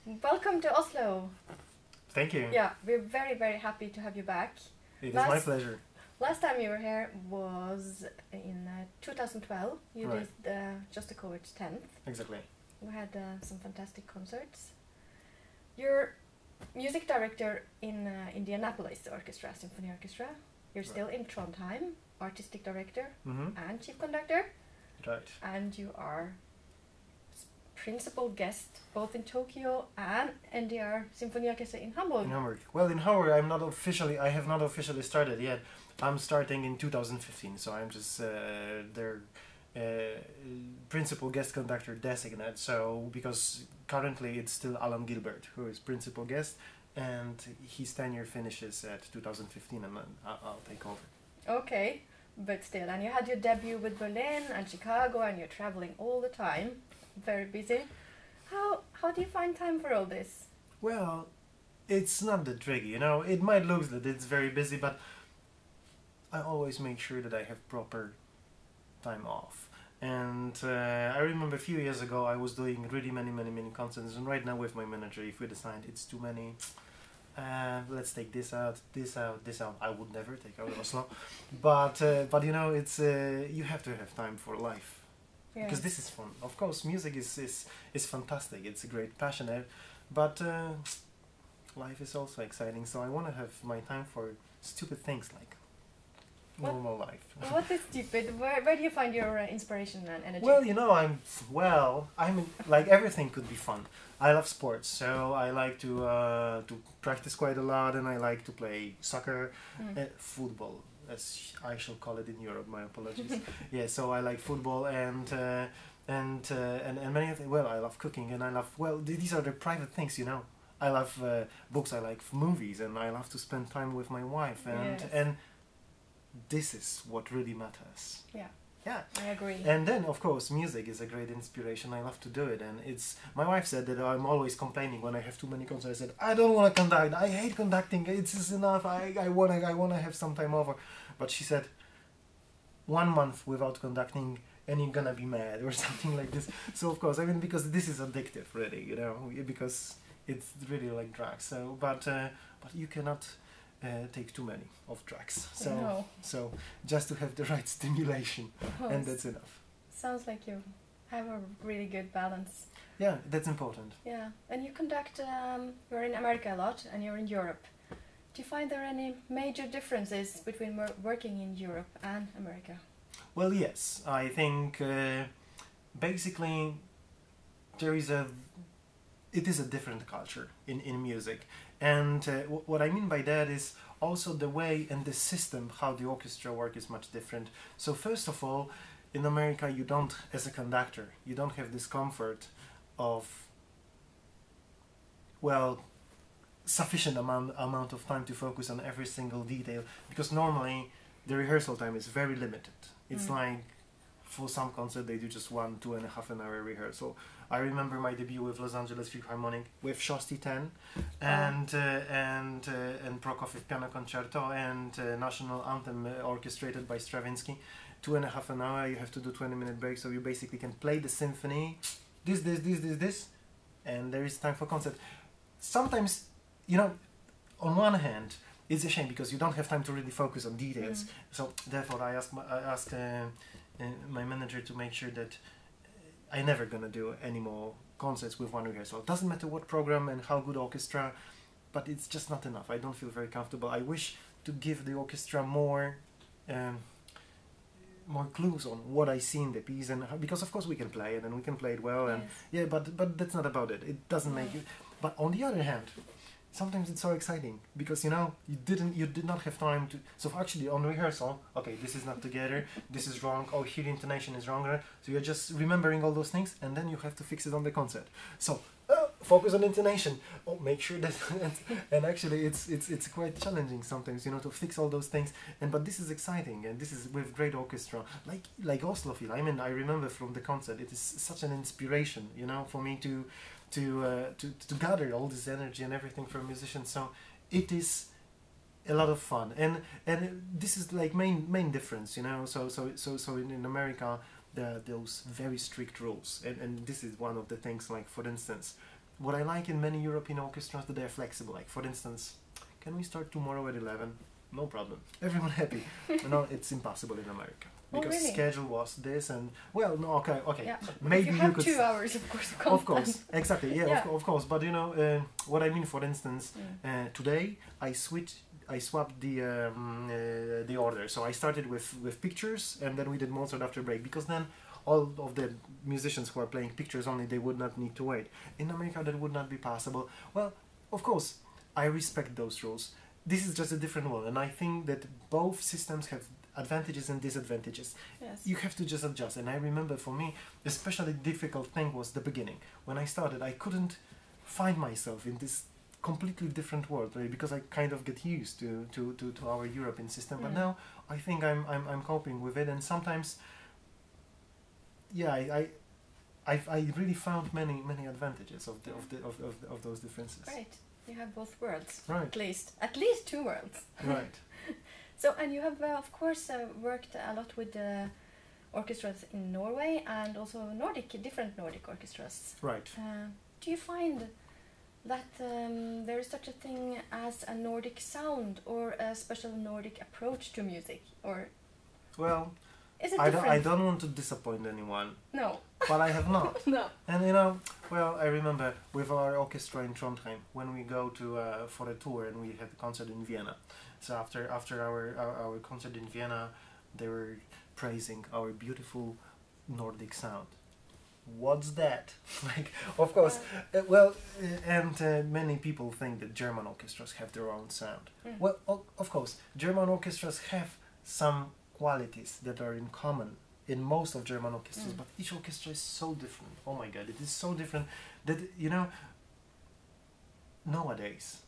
welcome to Oslo. Thank you. Yeah, we're very, very happy to have you back. It is my pleasure. Last time you were here was in 2012. You Right. did Shostakovich's 10th. Exactly. We had some fantastic concerts. You're music director in Indianapolis Orchestra, Symphony Orchestra. You're still in Trondheim, artistic director and chief conductor. Right. And you are principal guest both in Tokyo and NDR Symphony Orchestra in Hamburg. In Hamburg. Well, in Hamburg, I have not officially started yet. I'm starting in 2015, so I'm just their principal guest conductor designate. So because currently it's still Alan Gilbert who is principal guest, and his tenure finishes at 2015, and then I'll take over. Okay, but still, and you had your debut with Berlin and Chicago, and you're traveling all the time, very busy. How do you find time for all this? Well, it's not that tricky, you know. It might look that it's very busy, but I always make sure that I have proper time off. And I remember a few years ago I was doing really many concerts, and right now with my manager, if we decide it's too many, let's take this out. I would never take out Oslo, but you know, it's you have to have time for life. Yeah. Because this is fun. Of course, music is fantastic. It's a great passion, but life is also exciting. So I want to have my time for stupid things like normal life. What is stupid? Where do you find your inspiration and energy? Well, you know, I'm like everything could be fun. I love sports, so I like to practice quite a lot, and I like to play soccer, football, as I shall call it in Europe. My apologies. Yeah, so I like football and many things. Well, I love cooking, and I love these are the private things, you know. I love books. I like movies, and I love to spend time with my wife, and this is what really matters. Yeah. Yeah, I agree. And then, of course, music is a great inspiration. I love to do it, and it's. My wife said that I'm always complaining when I have too many concerts. I said I don't want to conduct. I hate conducting. It's just enough. I wanna have some time over. But she said, 1 month without conducting, and you're gonna be mad or something like this. So of course, I mean, because this is addictive, really, you know, because it's really like drugs. So, but you cannot. Take too many of drugs, so just to have the right stimulation, and that's enough. Sounds like you have a really good balance. Yeah, that's important. Yeah, and you conduct. You're in America a lot, and you're in Europe. Do you find there any major differences between working in Europe and America? Well, yes, I think basically it is a different culture in music. And what I mean by that is also the way and the system how the orchestra work is much different. So first of all, in America you don't, as a conductor, you don't have this comfort of, well, sufficient amount of time to focus on every single detail, because normally the rehearsal time is very limited. It's like, for some concert they do just 2.5 hour rehearsal. I remember my debut with Los Angeles Philharmonic with Shosti 10 and Prokofiev Piano Concerto and National Anthem orchestrated by Stravinsky. 2.5 hours, you have to do 20-minute break, so you basically can play the symphony, this, and there is time for concert. Sometimes, you know, on one hand, it's a shame because you don't have time to really focus on details. So therefore, I asked my manager to make sure that I'm never gonna do any more concerts with one rehearsal. It doesn't matter what program and how good orchestra, but it's just not enough. I don't feel very comfortable. I wish to give the orchestra more clues on what I see in the piece, and because of course we can play it and we can play it well, and yeah, but that's not about it. It doesn't make it. But on the other hand, sometimes it's so exciting because, you know, you did not have time to. So actually on rehearsal, okay, this is not together, this is wrong, oh, here the intonation is wrong, so you're just remembering all those things, and then you have to fix it on the concert. So focus on intonation, oh, make sure that and actually it's quite challenging sometimes, you know, to fix all those things, but this is exciting, and this is with great orchestra like Oslo Phil. I mean, I remember from the concert, it is such an inspiration, you know, for me to gather all this energy and everything from musicians. So it is a lot of fun, and this is like main difference, you know. So in America there are those very strict rules, and this is one of the things. Like, for instance, what I like in many European orchestras that they're flexible. Like for instance, can we start tomorrow at 11? No problem. Everyone happy. No, it's impossible in America. Because really? schedule was this and well no okay Yeah. maybe if you have could 2 hours of course you can't of course plan. exactly yeah, Yeah. Of course but you know what I mean for instance today I swapped the order, so I started with pictures and then we did Mozart after break, because then all of the musicians who are playing pictures only, they would not need to wait. In America that would not be possible. Well, of course I respect those rules. This is just a different one, and I think that both systems have advantages and disadvantages. Yes. You have to just adjust. And I remember for me, especially difficult thing was the beginning. When I started, I couldn't find myself in this completely different world, right? Because I kind of get used to our European system. But now I think I'm coping with it, and sometimes, yeah, I really found many advantages of those differences. Great. You have both worlds. Right. At least 2 worlds. Right. So, and you have, of course, worked a lot with orchestras in Norway and also different Nordic orchestras. Right. Do you find that there is such a thing as a Nordic sound or a special Nordic approach to music? Or well, is it I don't want to disappoint anyone. No. But I have not. No. And you know, well, I remember with our orchestra in Trondheim, when we go to for a tour and we had a concert in Vienna. So after our concert in Vienna, they were praising our beautiful Nordic sound. What's that? Like, of course, many people think that German orchestras have their own sound. Well, of course, German orchestras have some qualities that are in common in most of German orchestras, but each orchestra is so different. Oh my God, it is so different that, you know, nowadays,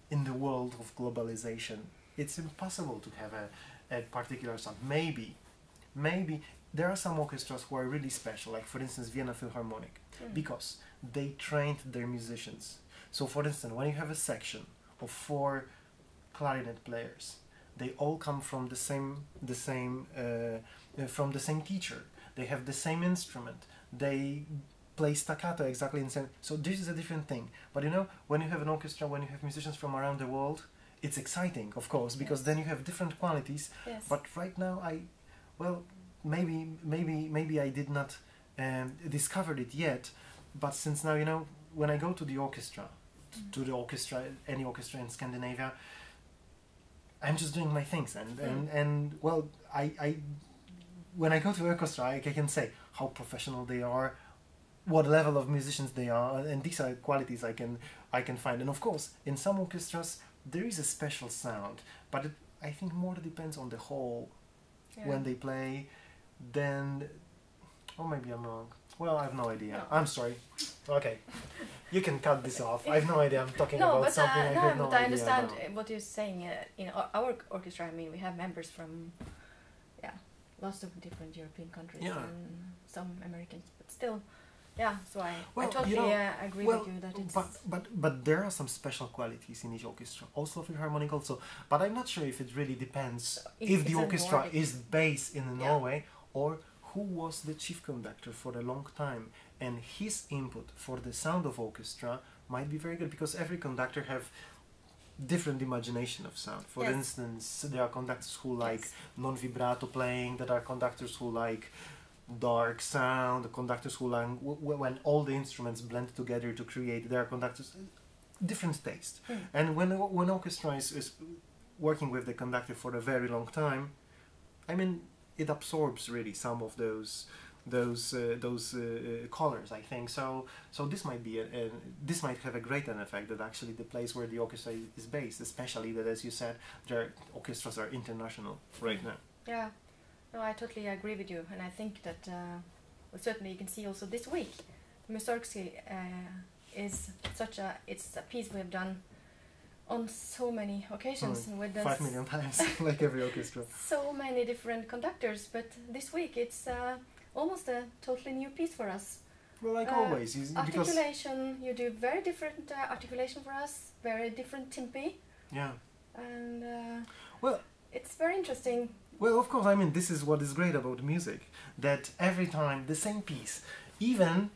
in the world of globalization, it's impossible to have a particular sound. Maybe there are some orchestras who are really special, like for instance Vienna Philharmonic, because they trained their musicians. So for instance, when you have a section of 4 clarinet players, they all come from the same teacher. They have the same instrument. They play staccato exactly in the same. So this is a different thing. But you know, when you have an orchestra, when you have musicians from around the world, it's exciting, of course, because then you have different qualities. Yes. But right now, maybe I did not discovered it yet. But since now, you know, when I go to the orchestra, any orchestra in Scandinavia, I'm just doing my things, and well, I when I go to orchestra, I can say how professional they are, what level of musicians they are, and these are qualities I can find. And of course, in some orchestras there is a special sound, but I think more depends on the whole when they play. Then, or maybe I'm wrong. Well, I have no idea. No. I'm sorry. Okay, you can cut this off. I have no idea. I'm talking about something I have no idea. I understand what you're saying. In our orchestra, I mean, we have members from, lots of different European countries and some Americans, but still, So I totally agree with you that it's. But there are some special qualities in each orchestra, also Philharmonic also. But I'm not sure if it really depends if the orchestra is based in Norway or who was the chief conductor for a long time, and his input for the sound of orchestra might be very good, because every conductor have different imagination of sound. For instance, there are conductors who like non-vibrato playing, there are conductors who like dark sound, the conductors who like when all the instruments blend together to create, there are conductors, different taste. And when orchestra is working with the conductor for a very long time, I mean, it absorbs really some of those colors, I think. So this might be this might have a great effect, that actually the place where the orchestra is based, especially that, as you said, their orchestras are international right now. Yeah, no, I totally agree with you, and I think that certainly you can see also this week, Mussorgsky is it's a piece we have done on so many occasions with 5 million times, like every orchestra. So many different conductors, but this week it's almost a totally new piece for us. Well, like always. Articulation, you do very different articulation for us, very different tempi. Yeah. And well, it's very interesting. Well, of course, I mean, this is what is great about music, that every time the same piece, even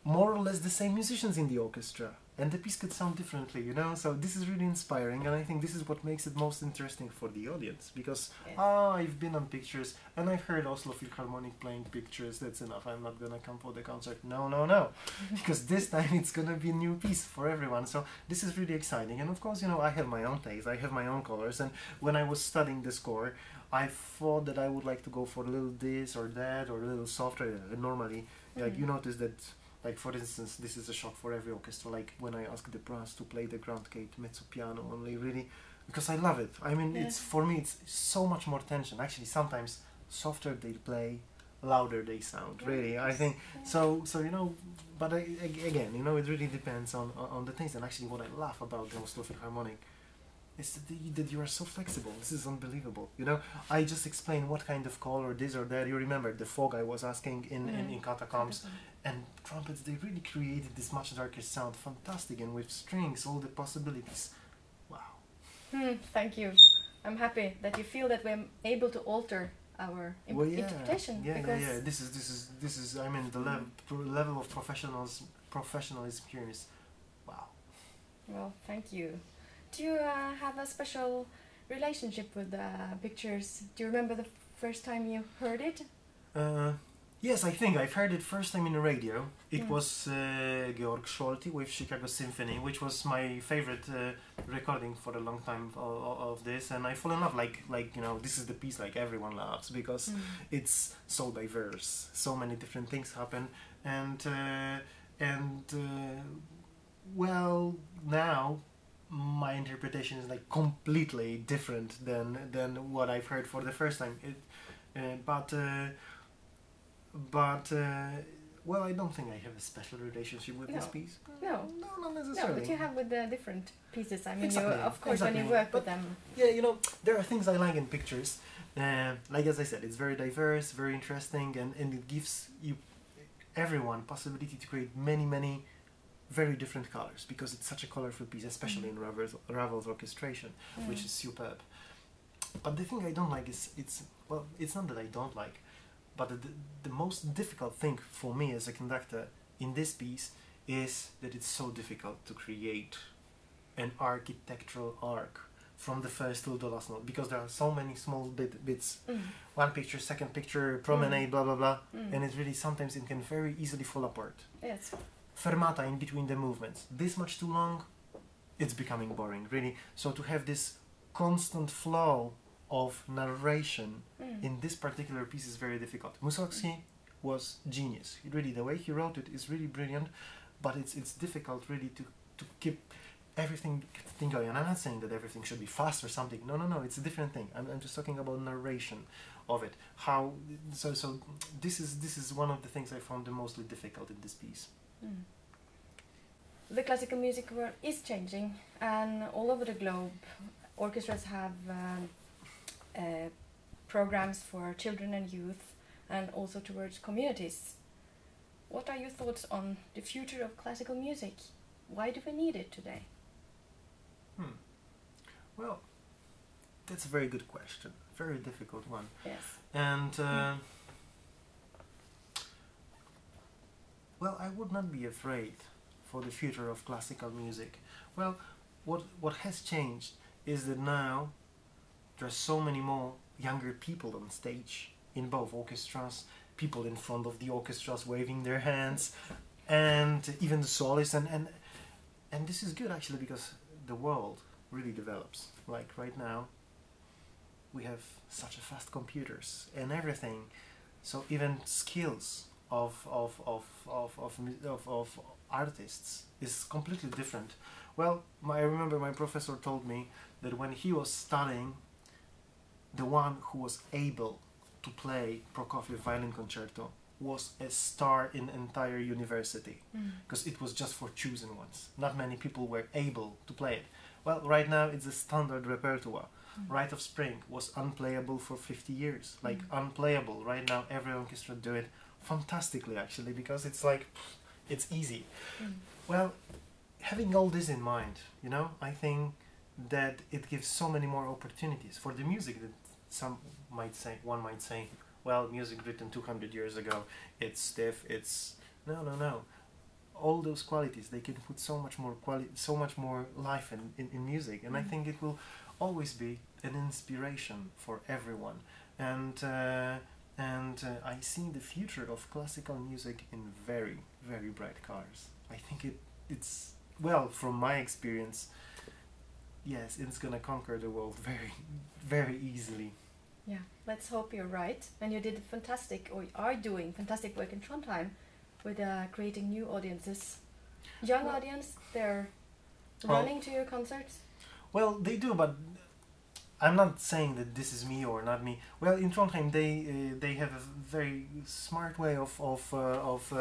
more or less the same musicians in the orchestra, and the piece could sound differently, you know. So this is really inspiring, and I think this is what makes it most interesting for the audience, because I've been on pictures and I've heard Oslo Philharmonic playing pictures. That's enough. I'm not gonna come for the concert. No, no, no, because this time it's gonna be a new piece for everyone. So this is really exciting, and of course, you know, I have my own taste. I have my own colors, and when I was studying the score, I thought that I would like to go for a little this or that or a little softer. Normally, like you notice that. Like, for instance, this is a shock for every orchestra, like when I ask the brass to play the Grand Gate mezzo piano only, really, because I love it. I mean, it's, for me, it's so much more tension. Actually, sometimes softer they play, louder they sound, really. I think, so you know, but again, you know, it really depends on the taste. And actually, what I love about the Oslo Philharmonic is that you are so flexible. This is unbelievable. You know, I just explained what kind of color, this or that. You remember the fog I was asking in Catacombs, and trumpets, they really created this much darker sound. Fantastic, and with strings, all the possibilities. Wow. Thank you. I'm happy that you feel that we're able to alter our interpretation. Yeah. This is. I mean, the level of professionalism here is, wow. Well, thank you. Do you have a special relationship with pictures? Do you remember the first time you heard it? Yes, I think I've heard it first time in the radio. It was Georg Scholti with Chicago Symphony, which was my favorite recording for a long time of this, and I fall in love. Like you know, this is the piece like everyone loves, because it's so diverse. So many different things happen, and well, now my interpretation is like completely different than what I've heard for the first time. Well, I don't think I have a special relationship with this piece. No, not necessarily. No, but you have with the different pieces. I mean, exactly. you, of course, when you work with them. Yeah, you know, there are things I like in pictures. Like as I said, it's very diverse, very interesting, and it gives you everyone possibility to create many very different colors, because it's such a colorful piece, especially in Ravel's orchestration, which is superb. But the thing I don't like is, it's not that I don't like, but the most difficult thing for me as a conductor in this piece is that it's so difficult to create an architectural arc from the first to the last note, because there are so many small bits. One picture, second picture, promenade, blah blah blah, and it really sometimes it can very easily fall apart. Yes. Fermata in between the movements, this much too long, it's becoming boring, really. So to have this constant flow of narration in this particular piece is very difficult. Mussorgsky was genius. Really, the way he wrote it is really brilliant, but it's difficult really to keep everything going. And I'm not saying that everything should be fast or something. No, it's a different thing. I'm just talking about narration of it. How so this is one of the things I found the mostly difficult in this piece. The classical music world is changing, and all over the globe, orchestras have programs for children and youth, and also towards communities. What are your thoughts on the future of classical music? Why do we need it today? Well, that's a very good question. Very difficult one. Yes. And well, I would not be afraid for the future of classical music. Well, what has changed is that now there are so many more younger people on stage in both orchestras, people in front of the orchestras waving their hands, and even the soloists, and this is good actually, because the world really develops. Like right now, we have such a fast computers and everything, so even skills of artists is completely different. Well, I remember my professor told me that when he was studying, the one who was able to play Prokofiev violin concerto was a star in entire university, because it was just for chosen ones. Not many people were able to play it. Well, right now it's a standard repertoire. Rite of Spring was unplayable for 50 years, like unplayable. Right now every orchestra do it fantastically actually, because it's like, it's easy. Well, having all this in mind, you know, I think that it gives so many more opportunities for the music that one might say, well, music written 200 years ago, it's stiff, it's... No. all those qualities, they can put so much more so much more life in music, and I think it will always be an inspiration for everyone. And I see the future of classical music in very, very bright colors. I think it's well, from my experience, yes, it's gonna conquer the world very, very easily. Yeah, let's hope you're right. And you did fantastic, or are doing fantastic work in Trondheim with creating new audiences. Young audience, they're running to your concerts. Well, they do, but I'm not saying that this is me or not me. Well, in Trondheim, they have a very smart way of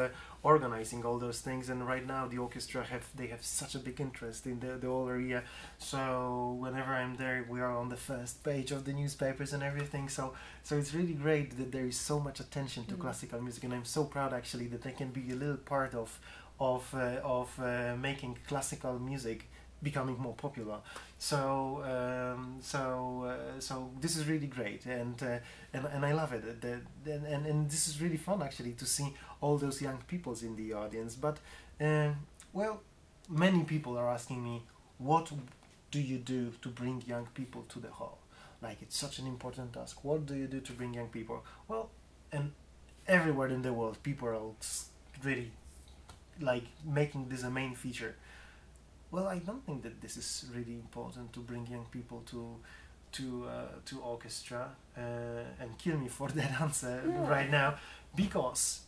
organizing all those things, and right now the orchestra have such a big interest in the whole area. So whenever I'm there, we are on the first page of the newspapers and everything. So it's really great that there is so much attention to classical music, and I'm so proud actually that I can be a little part of making classical music becoming more popular. So this is really great, and I love it. And this is really fun actually to see all those young peoples in the audience. But well, many people are asking me, what do you do to bring young people to the hall? Like, it's such an important task. What do you do to bring young people? Well, and everywhere in the world, people are really like making this a main feature. Well, I don't think that this is really important to bring young people to orchestra, and kill me for that answer right now, because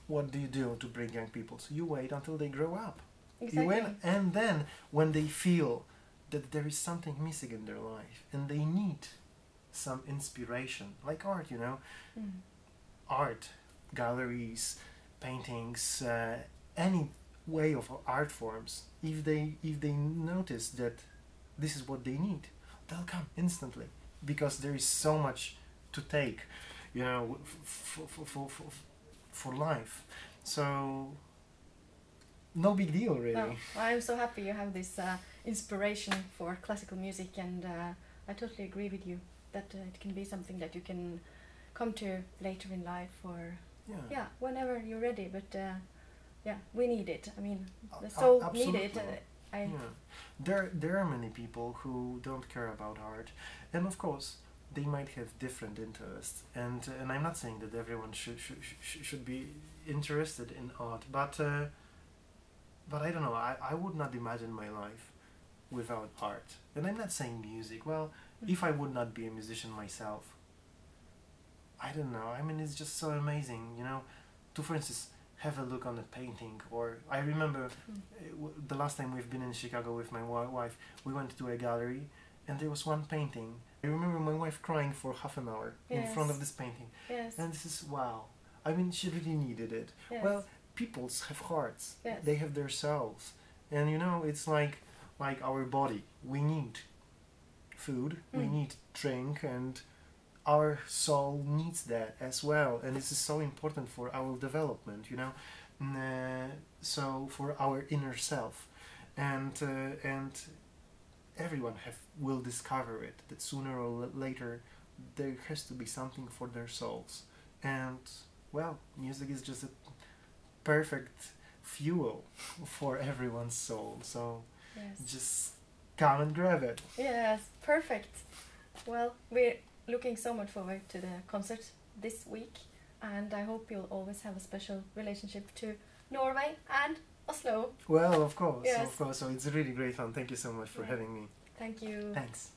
what do you do to bring young people? So you wait until they grow up. Exactly. You wait, and then when they feel that there is something missing in their life and they need some inspiration, like art, you know, art, galleries, paintings, any way of art forms, if they notice that this is what they need, they'll come instantly, because there is so much to take, you know, for life. So no big deal, really. No, I'm so happy you have this inspiration for classical music, and I totally agree with you that it can be something that you can come to later in life, or whenever you're ready. But yeah, we need it. I mean, so need it. There are many people who don't care about art, and of course they might have different interests. And I'm not saying that everyone should be interested in art, but I don't know. I would not imagine my life without art. And I'm not saying music. Well, if I would not be a musician myself, I don't know. I mean, it's just so amazing, you know, to, for instance, have a look on a painting. Or I remember the last time we've been in Chicago with my wife, we went to a gallery and there was one painting. I remember my wife crying for half an hour in front of this painting. Yes. And this is, wow. I mean, she really needed it. Yes. Well, peoples have hearts. Yes. They have their souls. And you know, it's like our body. We need food, we need drink, and our soul needs that as well, and this is so important for our development, you know, so for our inner self, and everyone will discover it, that sooner or later there has to be something for their souls. And well, music is just a perfect fuel for everyone's soul, so just come and grab it. Yes, perfect. Well, we're looking so much forward to the concert this week, and I hope you'll always have a special relationship to Norway and Oslo. Well, of course, Yes. of course. So it's really great fun. Thank you so much for having me. Thank you. Thanks.